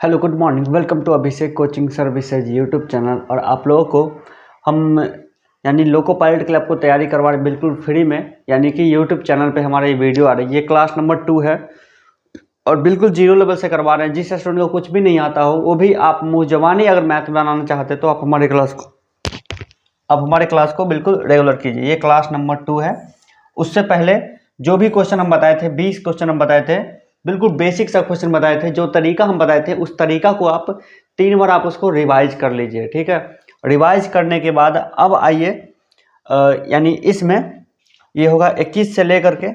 Hello good morning, welcome to Abhishek coaching services YouTube channel. और आप लोगों को हम यानी लोको पायलट क्लब को तैयारी करवा रहे बिल्कुल फ्री में, यानी कि यूट्यूब चैनल पे हमारा ये वीडियो आ रही है। ये क्लास नंबर 2 है और बिल्कुल जीरो लेवल से करवा रहे हैं। जिस स्टूडेंट को कुछ भी नहीं आता हो, वो भी आप मुँह जबानी अगर मैथ बनाना चाहते तो आप हमारे क्लास को बिल्कुल रेगुलर कीजिए। ये क्लास नंबर 2 है। उससे पहले जो भी क्वेश्चन हम बताए थे, 20 क्वेश्चन हम बताए थे, बिल्कुल बेसिक सा क्वेश्चन बताए थे। जो तरीका हम बताए थे उस तरीका को आप 3 बार आप उसको रिवाइज कर लीजिए, ठीक है। रिवाइज करने के बाद अब आइए, यानी इसमें ये होगा 21 से लेकर के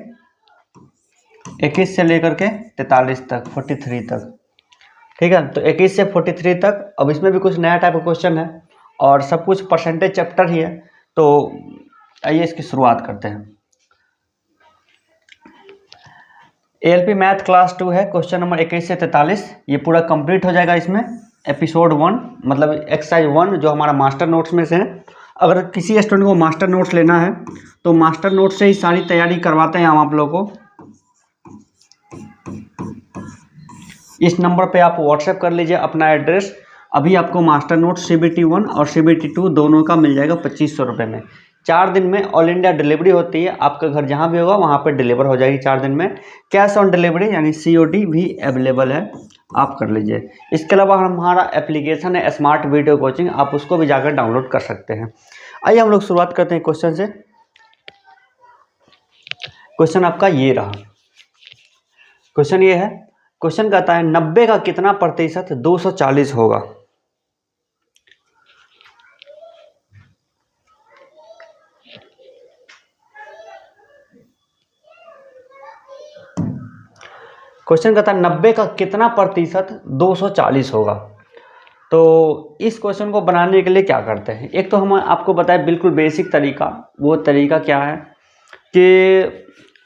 43 तक, 43 तक, ठीक है। तो 21 से 43 तक। अब इसमें भी कुछ नया टाइप का क्वेश्चन है और सब कुछ परसेंटेज चैप्टर ही है। तो आइए इसकी शुरुआत करते हैं। एएलपी मैथ क्लास 2 है, क्वेश्चन नंबर 21 से 43 ये पूरा कंप्लीट हो जाएगा। इसमें एपिसोड 1 मतलब एक्सरसाइज 1 जो हमारा मास्टर नोट्स में से है। अगर किसी स्टूडेंट को मास्टर नोट्स लेना है तो मास्टर नोट्स से ही सारी तैयारी करवाते हैं हम आप लोगों को। इस नंबर पे आप व्हाट्सएप कर लीजिए अपना एड्रेस। अभी आपको मास्टर नोट CBT 1 और CBT 2 दोनों का मिल जाएगा 2500 रुपये में। 4 दिन में ऑल इंडिया डिलीवरी होती है। आपका घर जहाँ भी होगा वहाँ पे डिलीवर हो जाएगी 4 दिन में। कैश ऑन डिलीवरी यानी COD भी अवेलेबल है, आप कर लीजिए। इसके अलावा हमारा एप्लीकेशन है स्मार्ट वीडियो कोचिंग, आप उसको भी जाकर डाउनलोड कर सकते हैं। आइए हम लोग शुरुआत करते हैं क्वेश्चन से। क्वेश्चन आपका ये रहा। क्वेश्चन ये है, क्वेश्चन कहता है 90 का कितना प्रतिशत 240 होगा। क्वेश्चन कहता है 90 का कितना प्रतिशत 240 होगा। तो इस क्वेश्चन को बनाने के लिए क्या करते हैं, एक तो हम आपको बताएं बिल्कुल बेसिक तरीका। वो तरीका क्या है कि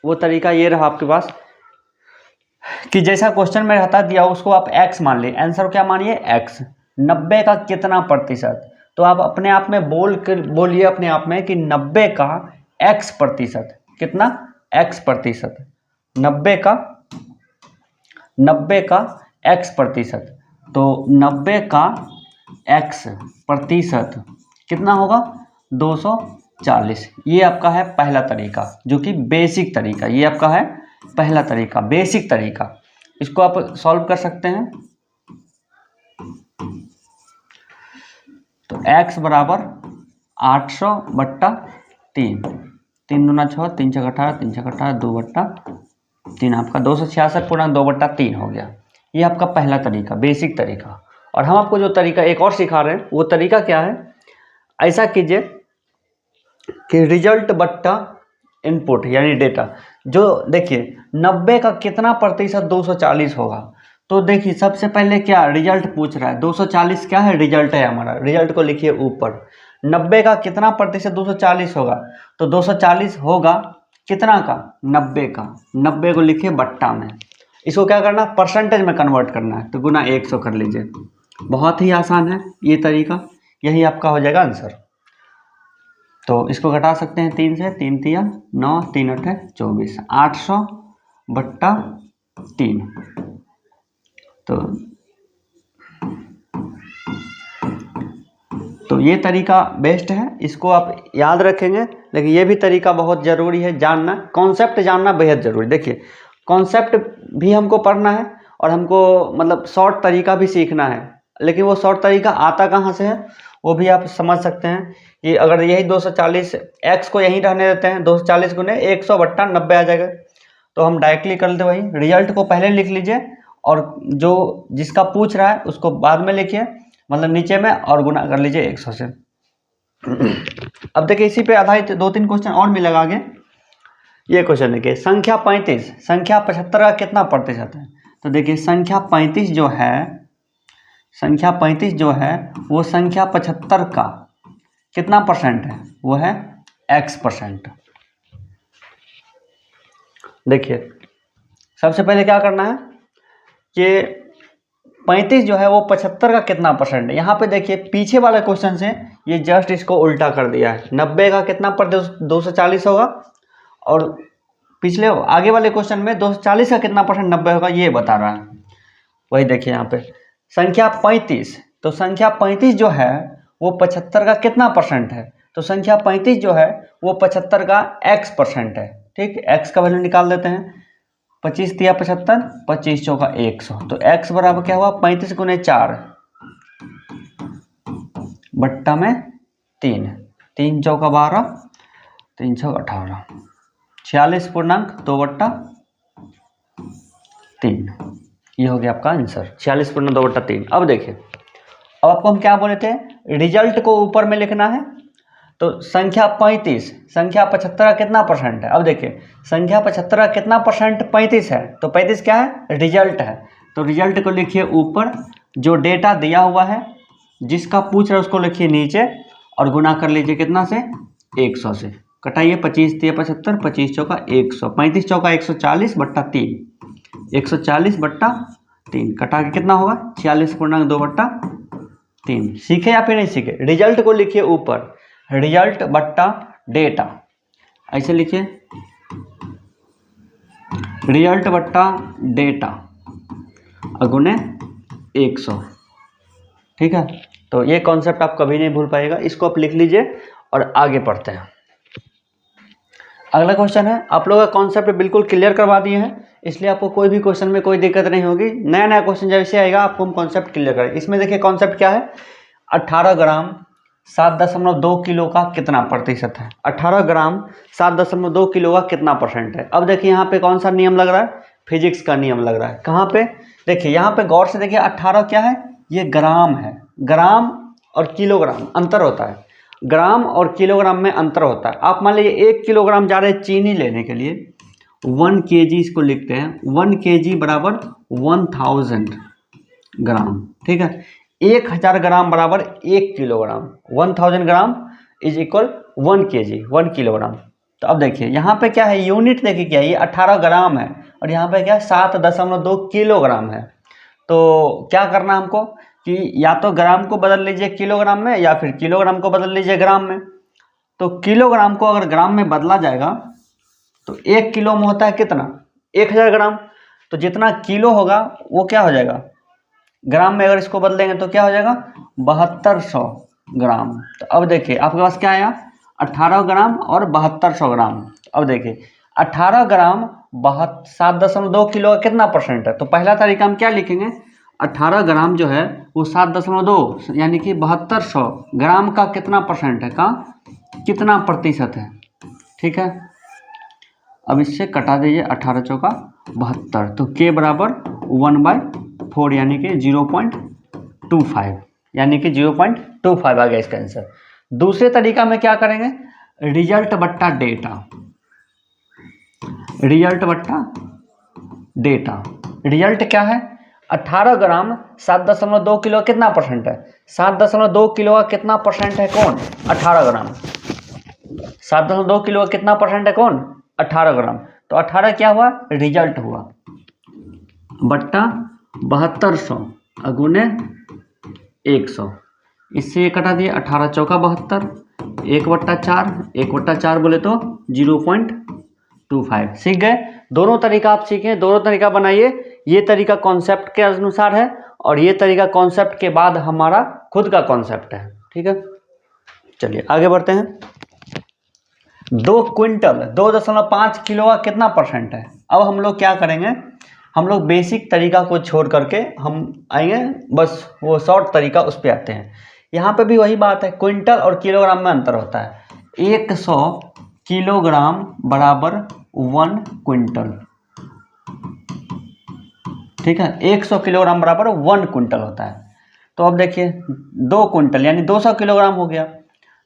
वो तरीका ये रहा आपके पास कि जैसा क्वेश्चन में रहता दिया उसको आप x मान लीजिए। आंसर क्या मानिए x। 90 का कितना प्रतिशत, तो आप अपने आप में बोलिए अपने आप में कि 90 का x प्रतिशत कितना, x प्रतिशत। 90 का x प्रतिशत, तो 90 का x प्रतिशत कितना होगा 240। ये आपका है पहला तरीका जो कि बेसिक तरीका। ये आपका है पहला तरीका, बेसिक तरीका। इसको आप सॉल्व कर सकते हैं। तो x बराबर 800/3, 3 दूना 6, 3 छक 18, 3 छक 18, 2/3, आपका 266/2/3 हो गया। ये आपका पहला तरीका, बेसिक तरीका। और हम आपको जो तरीका एक और सिखा रहे हैं वो तरीका क्या है, ऐसा कीजिए कि रिजल्ट बट्टा इनपुट यानी डेटा। जो देखिए 90 का कितना प्रतिशत 240 होगा, तो देखिए सबसे पहले क्या रिजल्ट पूछ रहा है। 240 क्या है, रिजल्ट है हमारा। रिजल्ट को लिखिए ऊपर। 90 का कितना प्रतिशत 240 होगा, तो 240 होगा कितना का, 90 का। 90 को लिखिए बट्टा में। इसको क्या करना, परसेंटेज में कन्वर्ट करना है, तो गुना 100 कर लीजिए। बहुत ही आसान है ये तरीका, यही आपका हो जाएगा आंसर। तो इसको घटा सकते हैं 3 से, 3 तिया 9, 3 अठे 24, 800/3। तो ये तरीका बेस्ट है, इसको आप याद रखेंगे। लेकिन ये भी तरीका बहुत ज़रूरी है जानना, कॉन्सेप्ट जानना बेहद ज़रूरी। देखिए कॉन्सेप्ट भी हमको पढ़ना है और हमको मतलब शॉर्ट तरीका भी सीखना है। लेकिन वो शॉर्ट तरीका आता कहाँ से है वो भी आप समझ सकते हैं कि अगर यही 240 x को यहीं रहने देते हैं, 240 गुने 100/90 आ जाएगा। तो हम डायरेक्टली कर लेते वही, रिजल्ट को पहले लिख लीजिए और जो जिसका पूछ रहा है उसको बाद में लिखिए, मतलब नीचे में, और गुना कर लीजिए 100 से। अब देखिए इसी पे आधारित 2-3 क्वेश्चन और मिलेगा आगे। ये क्वेश्चन देखिए, संख्या 35 संख्या 75 का कितना प्रतिशत है। तो देखिए संख्या 35 जो है वो संख्या 75 का कितना परसेंट है, वो है x%। देखिए सबसे पहले क्या करना है कि 35 जो है वो 75 का कितना परसेंट है। यहाँ पे देखिए पीछे वाले क्वेश्चन से ये जस्ट इसको उल्टा कर दिया है। 90 का कितना पर 240 होगा, और पिछले आगे वाले क्वेश्चन में 240 का कितना परसेंट 90 होगा ये बता रहा है। वही देखिए यहाँ पे संख्या 35, तो संख्या 35 जो है वो 75 का कितना परसेंट है? तो संख्या 35 जो है वो 75 का x% है। ठीक, x का वैल्यू निकाल देते हैं। 25 तिया 75, 25 चौका 100, तो x बराबर क्या हुआ? 35 गुने 4 बट्टा में 3, 3 चौका 12, 3 चौका 18, 46.2/3। ये हो गया आपका आंसर, 46.2/3। अब देखिए, अब आपको हम क्या बोले थे? रिजल्ट को ऊपर में लिखना है। तो संख्या 35, संख्या 75 का कितना परसेंट है? अब देखिए, संख्या 75 का कितना परसेंट 35 है? तो 35 क्या है? रिजल्ट है। तो रिजल्ट को लिखिए ऊपर, जो डेटा दिया हुआ है जिसका पूछ रहे उसको लिखिए नीचे, और गुना कर लीजिए कितना से? 100 से। कटाइए, 25 तिया 75, 25 चौका 100, 35 चौका 140/3, 140/3 कटा के कितना होगा? 46.2/3। सीखे या फिर नहीं सीखे? रिजल्ट को लिखिए ऊपर, रिजल्ट बट्टा डेटा, ऐसे लिखिए, रिजल्ट बट्टा डेटा अगुने 100। ठीक है, तो ये कॉन्सेप्ट आप कभी नहीं भूल पाइएगा, इसको आप लिख लीजिए और आगे पढ़ते हैं। अगला क्वेश्चन है, आप लोगों का कॉन्सेप्ट बिल्कुल क्लियर करवा दिए हैं, इसलिए आपको कोई भी क्वेश्चन में कोई दिक्कत नहीं होगी। नया नया क्वेश्चन जैसे आएगा आपको हम कॉन्सेप्ट क्लियर करें। इसमें देखिए कॉन्सेप्ट क्या है? 18 ग्राम 7.2 किलो का कितना प्रतिशत है? 18 ग्राम 7.2 किलो का कितना परसेंट है? अब देखिए यहाँ पे कौन सा नियम लग रहा है? फिजिक्स का नियम लग रहा है। कहाँ पे? देखिए यहाँ पे गौर से देखिए, 18 क्या है? ये ग्राम है। ग्राम और किलोग्राम अंतर होता है, ग्राम और किलोग्राम में अंतर होता है। आप मान लीजिए 1 किलोग्राम जा रहे हैं चीनी लेने के लिए, 1 kg इसको लिखते हैं, 1 kg बराबर 1000 ग्राम। ठीक है, 1000 ग्राम बराबर 1 kilogram, 1000 gram is equal 1 kg, 1 kilogram. तो अब देखिए यहाँ पे क्या है? यूनिट देखिए क्या है? ये 18 ग्राम है, और यहाँ पे क्या है? 7.2 किलोग्राम है। तो क्या करना हमको कि या तो ग्राम को बदल लीजिए किलोग्राम में, या फिर किलोग्राम को बदल लीजिए ग्राम में। तो किलोग्राम को अगर ग्राम में बदला जाएगा तो 1 किलो में होता है कितना? 1000 ग्राम। तो जितना किलो होगा वो क्या हो जाएगा? ग्राम में अगर इसको बदलेंगे तो क्या हो जाएगा? 7200 ग्राम। तो अब देखिए आपके पास क्या आया? 18 ग्राम और 7200 ग्राम। अब देखिए 18 ग्राम 7.2 किलो का कितना परसेंट है? तो पहला तरीका हम क्या लिखेंगे? 18 ग्राम जो है वो 7.2 यानी कि 7200 ग्राम का कितना परसेंट है? का कितना प्रतिशत है? ठीक है, अब इससे कटा दीजिए, 18 चौका 72, तो के बराबर 1/4 यानी कि 0.25, यानी कि 0.25 आ गया इसका आंसर। दूसरे तरीका में क्या करेंगे? रिजल्ट बट्टा डेटा, रिजल्ट बट्टा डेटा। रिजल्ट क्या है? 18 ग्राम 7.2 किलो कितना परसेंट है? 7.2 किलो का कितना परसेंट है? कौन? 18 ग्राम। 7.2 किलो का कितना परसेंट है? कौन? 18 ग्राम। तो 18 क्या हुआ? रिजल्ट हुआ, बट्टा 7200 अगुने 100, इससे ये कटा दिए, 18 चौका 72, 1/4, 1/4 बोले तो 0.25। सीख गए? दोनों तरीका आप सीखें, दोनों तरीका बनाइए। ये तरीका कॉन्सेप्ट के अनुसार है, और ये तरीका कॉन्सेप्ट के बाद हमारा खुद का कॉन्सेप्ट है। ठीक है, चलिए आगे बढ़ते हैं। 2 क्विंटल 2.5 किलो का कितना परसेंट है? अब हम लोग क्या करेंगे? हम लोग बेसिक तरीका को छोड़ करके हम आएंगे, बस वो शॉर्ट तरीका उस पर आते हैं। यहाँ पे भी वही बात है, क्विंटल और किलोग्राम में अंतर होता है। 100 किलोग्राम बराबर 1 क्विंटल। ठीक है, 100 किलोग्राम बराबर 1 क्विंटल होता है। तो अब देखिए 2 क्विंटल यानी 200 किलोग्राम हो गया।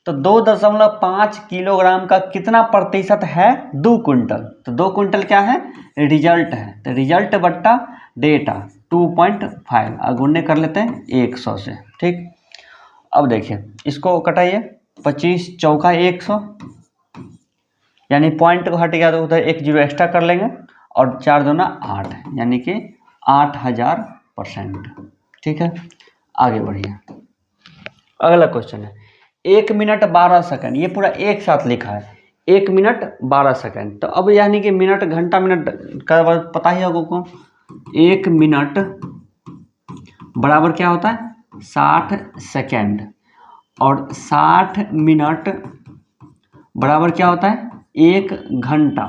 तो 2.5 किलोग्राम का कितना प्रतिशत है? 2 क्विंटल। तो 2 क्विंटल क्या है? रिजल्ट है। तो रिजल्ट बट्टा डेटा 2.5 अगुने कर लेते हैं 100 से। ठीक, अब देखिए इसको कटाइए, 25 चौका 100 यानी पॉइंट को हट गया तो उधर 1 जीरो एक्स्ट्रा कर लेंगे, और 4 दूना 8 यानी कि 8000%। ठीक है, आगे बढ़िए। अगला क्वेश्चन है, 1 मिनट 12 सेकंड, ये पूरा एक साथ लिखा है, 1 मिनट 12 सेकंड। तो अब यानी कि मिनट घंटा मिनट का पता ही होगा को, 1 मिनट बराबर क्या होता है 60 सेकेंड, और 60 मिनट बराबर क्या होता है 1 घंटा।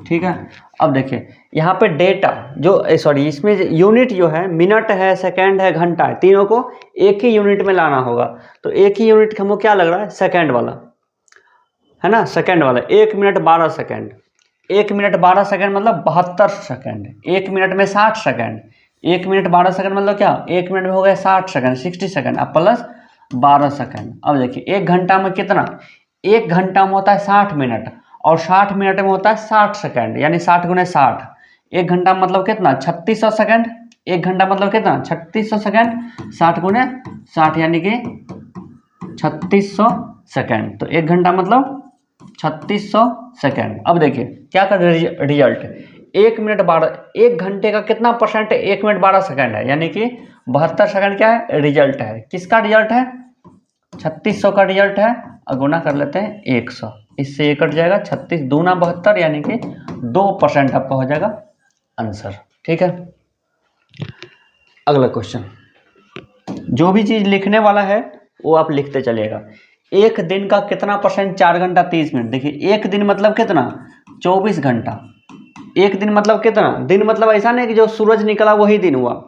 ठीक है, अब देखिए यहाँ पे डेटा जो सॉरी इसमें यूनिट जो है मिनट है, सेकेंड है, घंटा है, तीनों को एक ही यूनिट में लाना होगा। तो एक ही यूनिट हमको क्या लग रहा है सेकेंड वाला, है ना, सेकेंड वाला। 1 मिनट 12 सेकेंड, 1 मिनट 12 सेकेंड मतलब 72 सेकेंड, 1 मिनट में 60 सेकेंड, 1 मिनट 12 सेकेंड मतलब क्या 1 मिनट में हो गया 60 सेकेंड, 60 सेकेंड, अब प्लस 12 सेकेंड। अब देखिए 1 घंटा में कितना, 1 घंटा में होता है 60 मिनट, और 60 मिनट में होता है 60 सेकेंड, यानी 60 गुने 60। 1 घंटा मतलब कितना 3600 सेकेंड, 1 घंटा मतलब कितना 3600 सेकेंड, 60 गुने 60 यानी कि 3600 सेकेंड। तो 1 घंटा मतलब 3600 सेकेंड। अब देखिए क्या कर रिजल्ट, 1 मिनट 12, 1 घंटे का कितना परसेंट है 1 मिनट 12 सेकेंड है, यानी कि 72 सेकेंड क्या है रिजल्ट है। किसका रिजल्ट है 3600 का रिजल्ट है, और गुना कर लेते हैं 100, इससे ये कट जाएगा 36 दूना 72, यानी कि 2% आपका हो जाएगा आंसर। ठीक है, अगला क्वेश्चन, जो भी चीज लिखने वाला है वो आप लिखते चलिएगा। एक दिन का कितना परसेंट 4 घंटा 30 मिनट। देखिए एक दिन मतलब कितना 24 घंटा, एक दिन मतलब कितना, दिन मतलब ऐसा नहीं कि जो सूरज निकला वही दिन हुआ,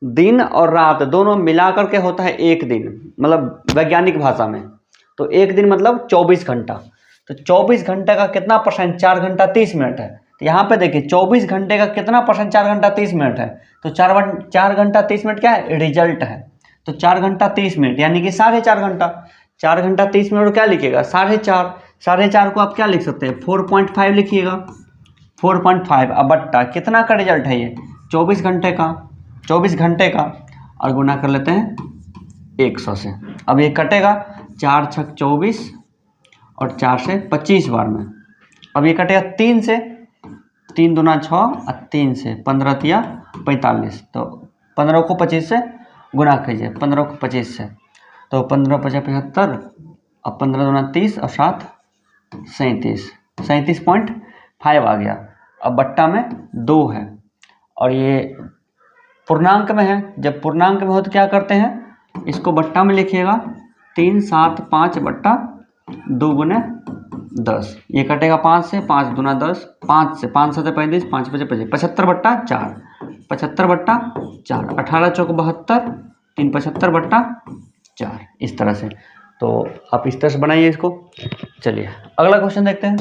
दिन और रात दोनों मिला करके होता है एक दिन, मतलब वैज्ञानिक भाषा में। तो एक दिन मतलब 24 घंटा, तो 24 घंटे का कितना परसेंट 4 घंटा 30 मिनट है। तो यहाँ पे देखिए 24 घंटे का कितना परसेंट 4 घंटा 30 मिनट है, तो 4 घंटा 30 मिनट क्या है रिजल्ट है। तो 4 घंटा 30 मिनट यानी कि 4.5 घंटा, 4 घंटा 30 मिनट क्या लिखिएगा 4.5, 4.5 को आप क्या लिख सकते हैं 4.5 लिखिएगा, 4.5। अब बट्टा कितना का रिजल्ट है ये 24 घंटे का, 24 घंटे का, और गुना कर लेते हैं 100 से। अब ये कटेगा 4 छक 24 और 4 से 25 बार में। अब ये कटेगा 3 से, 3 दूना 6 और 3 से 15 तिया 45, तो 15 को 25 से गुना कीजिए, 15 को 25 से, तो 15 50 75 और 15 दूना 30 और 7 37, 37.5 आ गया। अब बट्टा में 2 है, और ये पूर्णांक में है, जब पूर्णांक में हो तो क्या करते हैं इसको बट्टा में लिखिएगा 3 7 5 बट्टा 2 गुने 10, ये कटेगा 5 से, 5 दूना 10, 5 से 5 7 35, 5 5 25, 75 बट्टा 4, 75 बट्टा 4, 18 चौक 72, 3 75 बट्टा 4, इस तरह से। तो आप इस तरह से बनाइए इसको। चलिए अगला क्वेश्चन देखते हैं।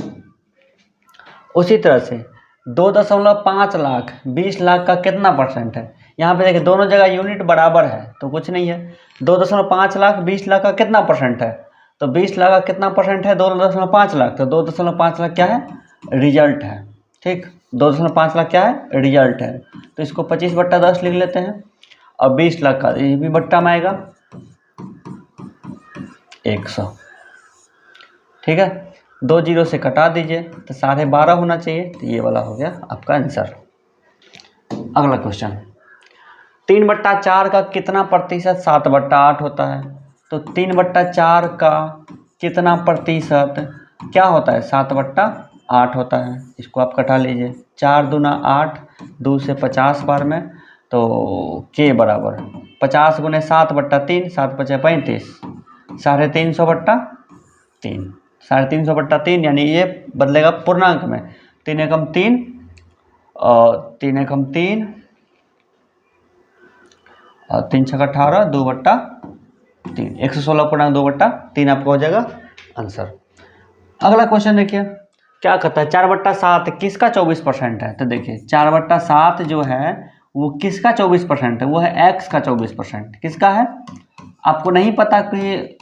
उसी तरह से 2.5 लाख 20 लाख का कितना परसेंट है। यहाँ पे देखिए दोनों जगह यूनिट बराबर है तो कुछ नहीं है। 2.5 लाख 20 लाख का कितना परसेंट है, तो 20 लाख का कितना परसेंट है 2.5 लाख, तो 2.5 लाख क्या है रिजल्ट है। ठीक, 2.5 लाख क्या है रिजल्ट है, तो इसको 25 बट्टा 10 लिख लेते हैं। और 20 लाख का ये भी बट्टा में आएगा 100। ठीक है, 2 जीरो से कटा दीजिए तो 12.5 होना चाहिए, तो ये वाला हो गया आपका आंसर। अगला क्वेश्चन, 3/4 का कितना प्रतिशत 7/8 होता है। तो 3/4 का कितना प्रतिशत क्या होता है 7/8 होता है, इसको आप कटा लीजिए। 4 दूना 8, 2 से 50 बार में, तो के बराबर 50 गुने 7/3, 7 5 35, 350/3, 350/3, यानी ये बदलेगा पूर्णांक में। 3 एकम 3 और 3 एकम 3 और 3 छक 18, 2/3, 116.2/3 आपका हो जाएगा आंसर। अगला क्वेश्चन देखिए क्या कहता है 4/7 किसका 24% है। तो देखिए 4/7 जो है वो किसका 24% है, वो है x का 24%। किसका है आपको नहीं पता कि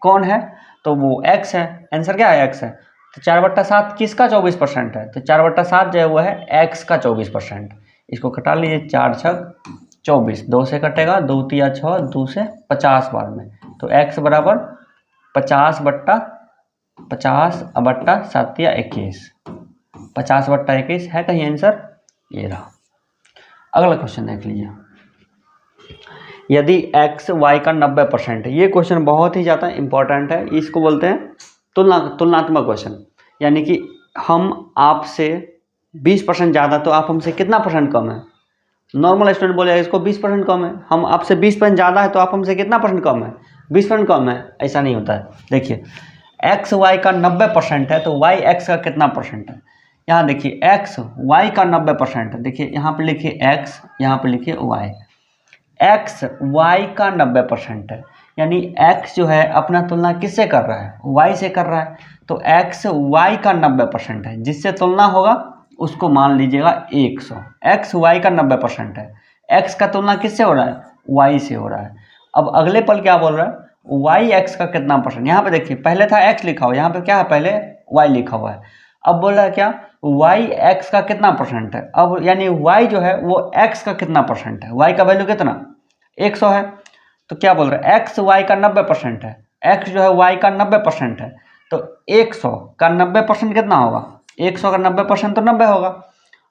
कौन है, तो वो x है, आंसर क्या है x है। तो 4/7 किसका 24% है, तो 4/7 जो है वो है x का 24%। इसको कटा लीजिए 4 छक 24, 2 से कटेगा 2 तिया 6, 2 से 50 बार में, तो x बराबर 50/7 या 21, 50/21 है कहीं आंसर, ये रहा। अगला क्वेश्चन देख लीजिए, यदि x y का 90% है। ये क्वेश्चन बहुत ही ज़्यादा इंपॉर्टेंट है, इसको बोलते हैं तुलनात्मक क्वेश्चन, यानी कि हम आपसे 20% ज़्यादा तो आप हमसे कितना परसेंट कम है, नॉर्मल स्टूडेंट बोलेगा इसको 20% कम है, हम आपसे 20% ज़्यादा है तो आप हमसे कितना परसेंट कम है, 20% कम है, ऐसा नहीं होता है। देखिए एक्स वाई का 90% है तो वाई एक्स का कितना परसेंट है, यहाँ देखिए एक्स वाई का 90% है, देखिए यहाँ पे लिखिए एक्स, यहाँ पे लिखिए वाई, एक्स वाई का 90% है, यानी एक्स जो है अपना तुलना किससे कर रहा है, वाई से कर रहा है, तो एक्स वाई का 90% है, जिससे तुलना होगा उसको मान लीजिएगा 100। एक्स वाई का 90% है, एक्स का तुलना किससे हो रहा है, वाई से हो रहा है। अब अगले पल क्या बोल रहा है, वाई एक्स का कितना परसेंट, यहाँ पे देखिए पहले था एक्स लिखा हुआ, यहाँ पे क्या है पहले वाई लिखा हुआ है, अब बोल रहा है क्या वाई एक्स का कितना परसेंट है, अब यानी वाई जो है वो एक्स का कितना परसेंट है, वाई का वैल्यू कितना 100 है, तो क्या बोल रहा है एक्स वाई का 90% है, एक्स जो है वाई का 90% है, तो 100 का 90% कितना होगा, 100 का 90% तो 90 होगा।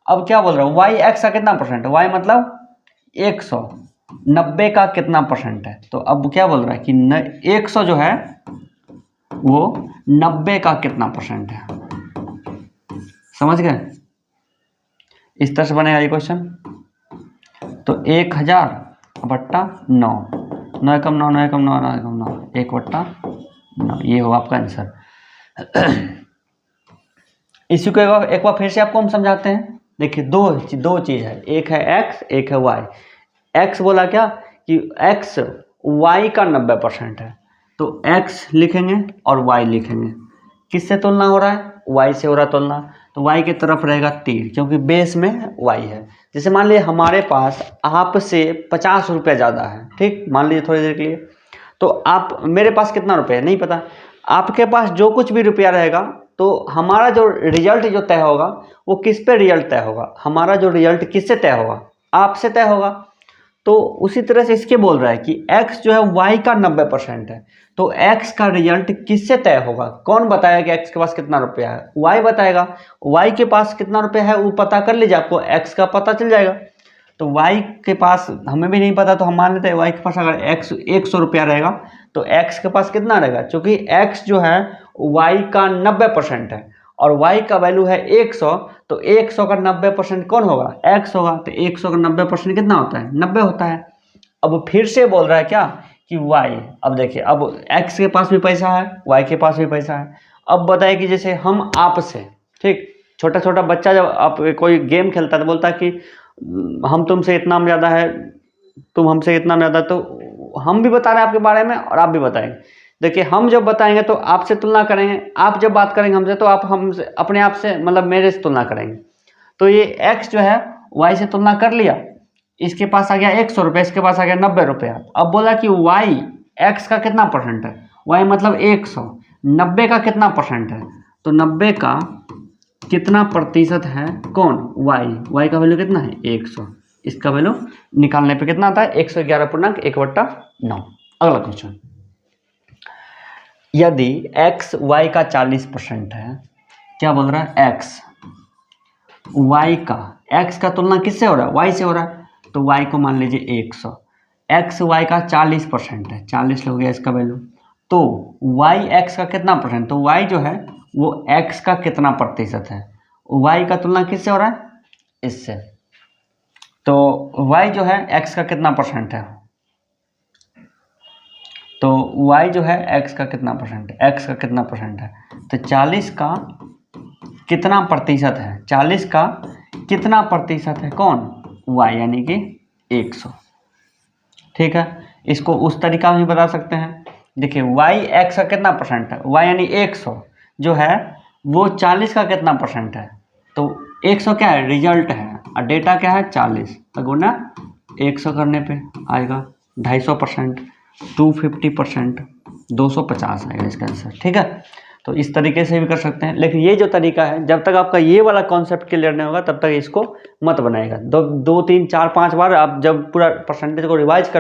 अब क्या बोल रहा है वाई एक्स का कितना परसेंट है, वाई मतलब 100, 90 का कितना परसेंट है, तो अब क्या बोल रहा है कि 100 जो है वो 90 का कितना परसेंट है, समझ गए, इस तरह से बनेगा ये क्वेश्चन। तो 1000 बट्टा 9, 9 कम 9, 9 कम 9, 9 कम 9, 1/9, ये होगा आपका आंसर। इसी को एक बार फिर से आपको हम समझाते हैं। देखिए दो चीज़ है, एक है एक्स एक है वाई। एक्स बोला क्या कि एक्स वाई का 90% है, तो एक्स लिखेंगे और वाई लिखेंगे, किससे तुलना हो रहा है, वाई से हो रहा है तुलना, तो वाई की तरफ रहेगा तीर, क्योंकि बेस में वाई है। जैसे मान लीजिए हमारे पास आपसे 50 रुपये ज़्यादा है, ठीक, मान लीजिए थोड़ी देर के लिए, तो आप मेरे पास कितना रुपये है नहीं पता, आपके पास जो कुछ भी रुपया रहेगा तो हमारा जो रिजल्ट जो तय होगा वो किस पे रिजल्ट तय होगा, हमारा जो रिजल्ट किससे तय होगा, आपसे तय होगा। तो उसी तरह से इसके बोल रहा है कि x जो है y का 90% है, तो x का रिजल्ट किससे तय होगा, कौन बताएगा कि x के पास कितना रुपया है, y बताएगा, y के पास कितना रुपया है वो पता कर लीजिए, आपको x का पता चल जाएगा। तो y के पास हमें भी नहीं पता, तो हम मान लेते हैं y के पास अगर x 100 रुपया रहेगा तो x के पास कितना रहेगा, क्योंकि x जो है y का 90% है और y का वैल्यू है 100, तो 100 का 90% कौन होगा, x होगा, तो 100 का 90% कितना होता है, 90 होता है। अब फिर से बोल रहा है क्या कि y, अब देखिए अब x के पास भी पैसा है, y के पास भी पैसा है। अब बताइए कि जैसे हम आपसे, ठीक, छोटा छोटा बच्चा जब आप कोई गेम खेलता है तो बोलता है कि हम तुमसे इतना ज़्यादा है, तुम हमसे इतना ज़्यादा, तो हम भी बता रहे हैं आपके बारे में और आप भी बताएंगे। देखिए हम जब बताएंगे तो आपसे तुलना करेंगे, आप जब बात करेंगे हमसे तो आप हमसे अपने आप से मतलब मेरे से तुलना करेंगे। तो ये x जो है y से तुलना कर लिया, इसके पास आ गया 100 रुपये, इसके पास आ गया 90 रुपया। अब बोला कि y x का कितना परसेंट है, y मतलब 100, 90 का कितना परसेंट है, तो 90 का कितना प्रतिशत है कौन, y का वैल्यू कितना है 100, इसका वैल्यू निकालने पे कितना आता है 111.1/9। अगला क्वेश्चन, यदि x y का 40% है, क्या बोल रहा है x y का, x का तुलना किससे हो रहा है, y से हो रहा है, तो y को मान लीजिए 100, x y का 40% है, 40 हो गया इसका वैल्यू, तो y x का कितना परसेंट, तो y जो है वो x का कितना प्रतिशत है, y का तुलना किससे हो रहा है, इससे, तो y जो है x का कितना परसेंट है, तो y जो है x का कितना परसेंट है, x का कितना परसेंट है, तो 40 का कितना प्रतिशत है, 40 का कितना प्रतिशत है कौन, y यानी कि 100, ठीक है। इसको उस तरीका में भी बता सकते हैं। देखिए y x का कितना परसेंट है, y यानी 100 जो है वो 40 का कितना परसेंट है, तो 100 क्या है रिजल्ट है और डेटा क्या है 40, तो गुना 100 करने पे आएगा 250%, 250%, 250 आएगा इसका आंसर, ठीक है। तो इस तरीके से भी कर सकते हैं, लेकिन ये जो तरीका है जब तक आपका ये वाला कॉन्सेप्ट क्लियर नहीं होगा तब तक इसको मत बनाएगा। 2 3 4 5 बार आप जब पूरा परसेंटेज को रिवाइज कर